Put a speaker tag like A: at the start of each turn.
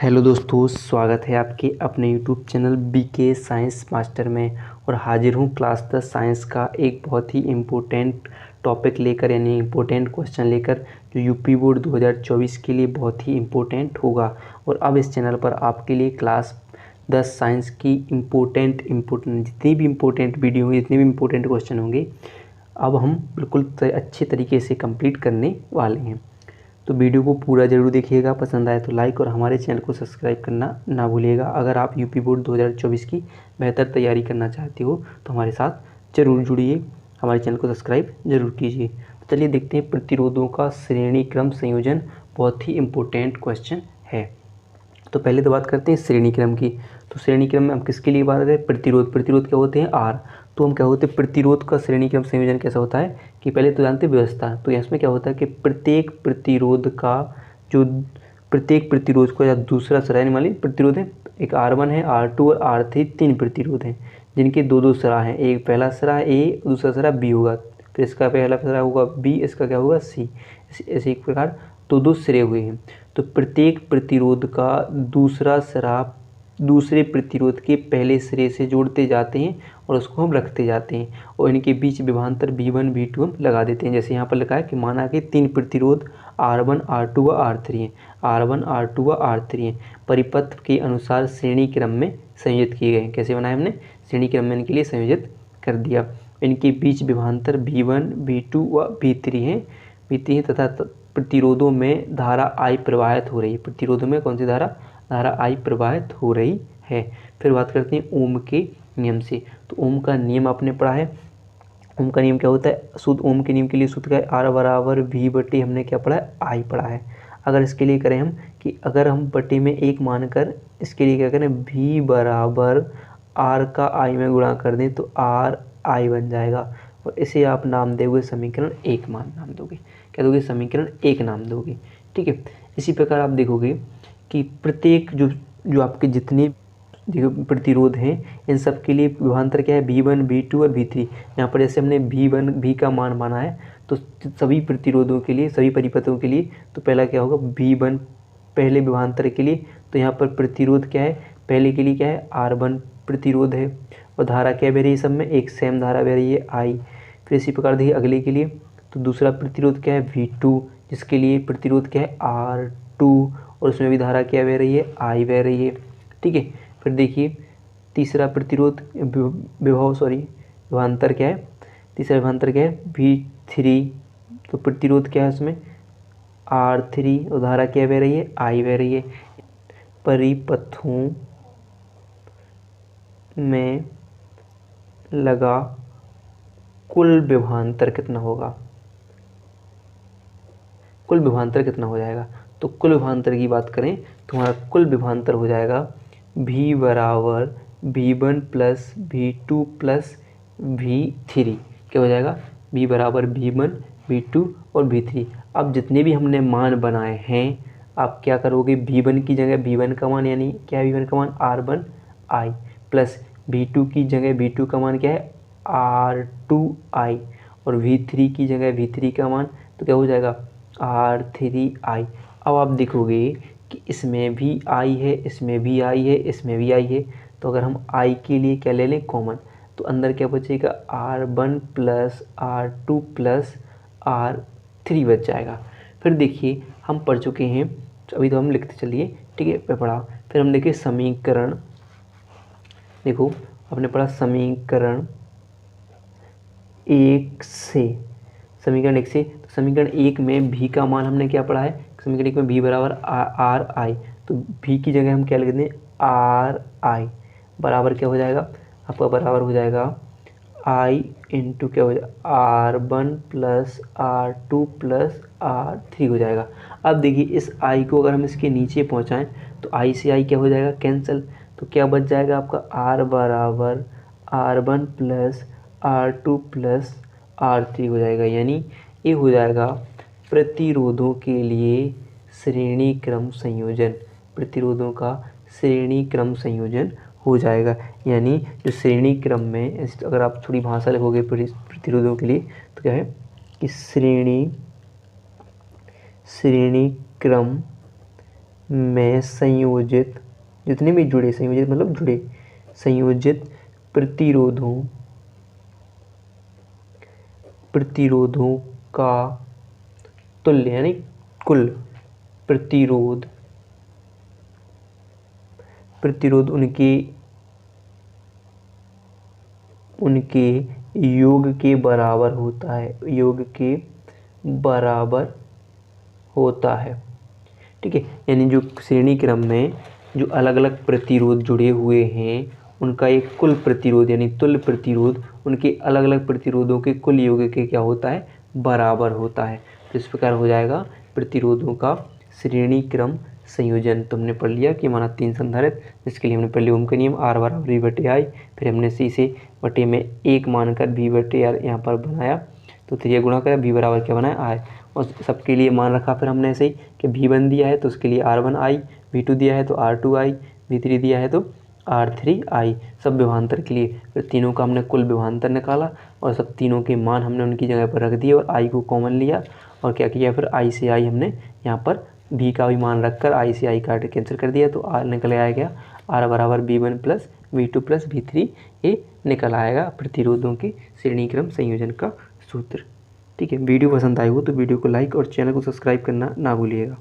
A: Hello दोस्तों, स्वागत है आपके अपने YouTube channel BK science master में। और हाजिर हूँ क्लास 10 साइंस का एक बहुत ही इम्पोर्टेंट टॉपिक लेकर, यानी इम्पोर्टेंट क्वेश्चन लेकर, जो यूपी बोर्ड 2024 के लिए बहुत ही इम्पोर्टेंट होगा। और अब इस चैनल पर आपके लिए क्लास 10 साइंस की इम्पोर्टेंट जितनी भी इम्पोर्टेंट वीडियो होंगी, जितने भी इम्पोर्टेंट क्वेश्चन होंगे, अब हम बिल्कुल अच्छे तरीके से कंप्लीट करने वाले हैं। तो वीडियो को पूरा ज़रूर देखिएगा, पसंद आए तो लाइक और हमारे चैनल को सब्सक्राइब करना ना भूलिएगा। अगर आप यूपी बोर्ड 2024 की बेहतर तैयारी करना चाहते हो तो हमारे साथ ज़रूर जुड़िए, हमारे चैनल को सब्सक्राइब ज़रूर कीजिए। तो चलिए देखते हैं, प्रतिरोधों का श्रेणी क्रम संयोजन बहुत ही इम्पोर्टेंट क्वेश्चन है। तो पहले तो बात करते हैं श्रेणी क्रम की। तो श्रेणी क्रम में हम किसके लिए बात करें? प्रतिरोध क्या होते हैं? आर। तो हम क्या होते हैं, प्रतिरोध का श्रेणी क्रम संयोजन कैसा होता है कि पहले तो जानते हैं व्यवस्था। तो इसमें क्या होता है कि प्रत्येक प्रतिरोध को या दूसरा सरा, मान लीजिए प्रतिरोध है, एक R1 है, R2 और R3, 3 प्रतिरोध हैं जिनके दो दो सरा हैं। एक पहला सरा A, दूसरा सरा B होगा, फिर इसका पहला सरा होगा B, इसका क्या होगा C। ऐसे एक प्रकार दो दो सिरे हुए हैं। तो प्रत्येक प्रतिरोध का दूसरा सरा दूसरे प्रतिरोध के पहले सिरे से जोड़ते जाते हैं और उसको हम रखते जाते हैं, और इनके बीच विभवांतर V1 V2 हम लगा देते हैं। जैसे यहाँ पर लिखा है कि माना कि 3 प्रतिरोध R1 R2 व R3 हैं, R1 R2 व R3 हैं, परिपथ के अनुसार श्रेणी क्रम में संयोजित किए गए हैं। कैसे बनाया हमने? श्रेणी क्रम में इनके लिए संयोजित कर दिया। इनके बीच विभवांतर V1 V2 व V3 हैं तथा प्रतिरोधों में धारा I प्रवाहित हो रही है। प्रतिरोधों में कौन सी धारा I प्रवाहित हो रही है। फिर बात करते हैं ओम के नियम से। तो ओम का नियम आपने पढ़ा है। ओम का नियम क्या होता है? शुद्ध ओम के नियम के लिए सूत्र क्या है? R बराबर V बटे, हमने क्या पढ़ा है? I पढ़ा है। अगर इसके लिए करें हम कि अगर हम बटे में 1 मानकर इसके लिए क्या करें, V बराबर R का I में गुणा कर दें तो R I बन जाएगा, और इसे आप नाम दोगे समीकरण 1 नाम दोगे। क्या दोगे? समीकरण 1 नाम दोगे। ठीक है। इसी प्रकार आप देखोगे कि प्रत्येक जो आपके जितने प्रतिरोध हैं, इन सब के लिए विभवांतर क्या है? V1 V2 और V3। यहाँ पर जैसे हमने V का मान माना है, तो सभी प्रतिरोधों के लिए, सभी परिपथों के लिए, तो पहला क्या होगा? V1 पहले विभवांतर के लिए। तो यहाँ पर प्रतिरोध क्या है? पहले के लिए क्या है? R1 प्रतिरोध है, और धारा क्या बह रही है? सब में एक सेम धारा बह रही है I। फिर इसी प्रकार देखिए अगले के लिए, तो दूसरा प्रतिरोध क्या है? V2, जिसके लिए प्रतिरोध क्या है? R2, और उसमें भी धारा क्या बह रही है? I बह रही है। ठीक है। फिर देखिए तीसरा प्रतिरोध विभवांतर क्या है? तीसरा विभवांतर क्या है? V3। तो प्रतिरोध क्या है उसमें? R3, और धारा क्या बह रही है? I बह रही है। परिपथों में लगा कुल विभवांतर कितना होगा? कुल विभवांतर कितना हो जाएगा? तो कुल विभवांतर की बात करें तो हमारा कुल विभवांतर हो जाएगा V बराबर V1 plus V2 plus V3। क्या हो जाएगा? V बराबर V1 V2 और V3। अब जितने भी हमने मान बनाए हैं, आप क्या करोगे? V1 की जगह V1 का मान, यानी क्या है V1 का मान? R1 I, प्लस V2 की जगह V2 का मान क्या है? R2 I, और V3 की जगह V3 का मान तो क्या हो जाएगा? R3 I। अब आप देखोगे कि इसमें भी I है, इसमें भी I है, इसमें भी I है। तो अगर हम I के लिए क्या ले लें? कॉमन, तो अंदर क्या बचेगा? R1 plus R2 plus R3 बच जाएगा। फिर देखिए हम पढ़ चुके हैं, अभी तो हम लिखते चलिए। ठीक है, पढ़ा। फिर हम देखिए समीकरण, देखो आपने पढ़ा समीकरण 1 से। समीकरण 1 से, तो समीकरण 1 में V का मान हमने क्या पढ़ा है? समीकरण 1 में V बराबर R I, तो V की जगह हम क्या लिख दें? R I बराबर क्या हो जाएगा आपका? बराबर हो जाएगा I इंटू क्या हो जाएगा? R1 plus R2 plus R3 हो जाएगा। अब देखिए इस I को अगर हम इसके नीचे पहुँचाएँ तो I से I क्या हो जाएगा? कैंसिल। तो क्या बच जाएगा आपका? R बराबर R1 plus R2 plus R3 हो जाएगा, यानी ये हो जाएगा प्रतिरोधों के लिए श्रेणी क्रम संयोजन। प्रतिरोधों का श्रेणी क्रम संयोजन हो जाएगा, यानी जो श्रेणी क्रम में, अगर आप थोड़ी भाषा लिखोगे प्रतिरोधों के लिए तो क्या है कि श्रेणी क्रम में संयोजित, जितने भी जुड़े, संयोजित मतलब जुड़े, संयोजित प्रतिरोधों का तुल्य यानी कुल प्रतिरोध उनके योग के बराबर होता है, योग के बराबर होता है। ठीक है, यानी जो श्रेणी क्रम में जो अलग अलग प्रतिरोध जुड़े हुए हैं उनका एक कुल प्रतिरोध यानी तुल्य प्रतिरोध उनके अलग अलग प्रतिरोधों के कुल योग के क्या होता है, बराबर होता है। तो इस प्रकार हो जाएगा प्रतिरोधों का श्रेणी क्रम संयोजन। तो हमने पढ़ लिया कि माना 3 संधारित्र, जिसके लिए हमने पहले ओम का नियम R बराबर V बटे I, फिर हमने C से बटे में 1 मानकर V बटे R यहाँ पर बनाया, तो 3 गुणा करा, V बराबर क्या बनाया I, और सबके लिए मान रखा फिर हमने ऐसे ही कि V1 दिया है तो उसके लिए R1I, V2 दिया है तो R2I, V3 दिया है तो R3I, सब विभवांतर के लिए। फिर तीनों का हमने कुल विभवांतर निकाला और सब तीनों के मान हमने उनकी जगह पर रख दिए और I को कॉमन लिया और क्या किया, फिर I से I हमने यहाँ पर V का भी मान रखकर I से I काट कैंसिल कर दिया, तो R निकल आएगा R बराबर V1 plus V2 plus V3, ये निकल आएगा प्रतिरोधों के श्रेणी क्रम संयोजन का सूत्र। ठीक है, वीडियो पसंद आए हो तो वीडियो को लाइक और चैनल को सब्सक्राइब करना ना भूलिएगा।